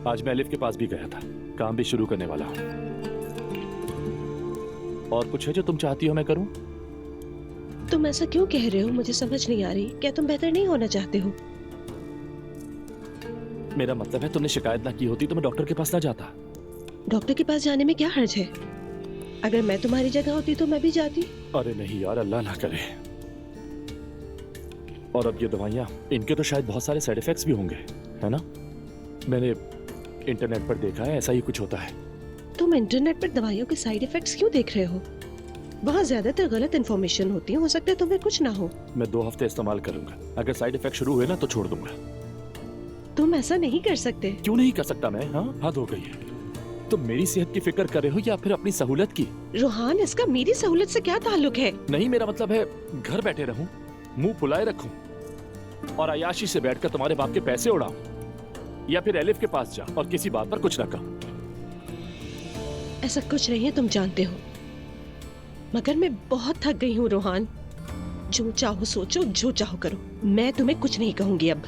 आज मैं अलिफ के पास भी गया था, काम भी शुरू करने वाला हूँ। और कुछ है जो तुम चाहती हो मैं करूं? तुम ऐसा क्यों कह रहे हो? मुझे समझ नहीं आ रही। क्या तुम बेहतर नहीं होना चाहते हो? मेरा मतलब है तुमने शिकायत ना की होती तो मैं डॉक्टर के पास ना जाता। डॉक्टर के पास जाने में क्या हर्ज है? अगर मैं तुम्हारी जगह होती तो मैं भी जाती। अरे नहीं यार, अल्लाह ना करे। और अब ये दवाइयाँ, इनके तो शायद बहुत सारे साइड इफेक्ट्स भी होंगे, है ना? मैंने इंटरनेट पर देखा है ऐसा ही कुछ होता है। तुम इंटरनेट पर दवाइयों के साइड इफेक्ट्स क्यों देख रहे हो? वहाँ ज्यादातर गलत इन्फॉर्मेशन होती है, हो सकता है तुम्हें कुछ ना हो। मैं 2 हफ्ते इस्तेमाल करूंगा, अगर साइड इफेक्ट शुरू हुए ना तो छोड़ दूंगा। तुम ऐसा नहीं कर सकते। क्यों नहीं कर सकता मैं? हाँ, हद हो गई है। तुम मेरी सेहत की फिक्र कर रहे हो या फिर अपनी सहूलत की? रोहान, इसका मेरी सहूलत से क्या ताल्लुक है? नहीं, मेरा मतलब है घर बैठे रहूं, मुंह फुलाए रखूं और अयाशी से बैठकर तुम्हारे बाप के पैसे उड़ाऊं, या फिर एलिफ के पास जा और किसी बात पर कुछ ना कहूं। ऐसा कुछ नहीं है, तुम जानते हो। मगर मैं बहुत थक गई हूँ रोहान। जो चाहो सोचो, जो चाहो करो। मैं तुम्हें कुछ नहीं कहूंगी अब।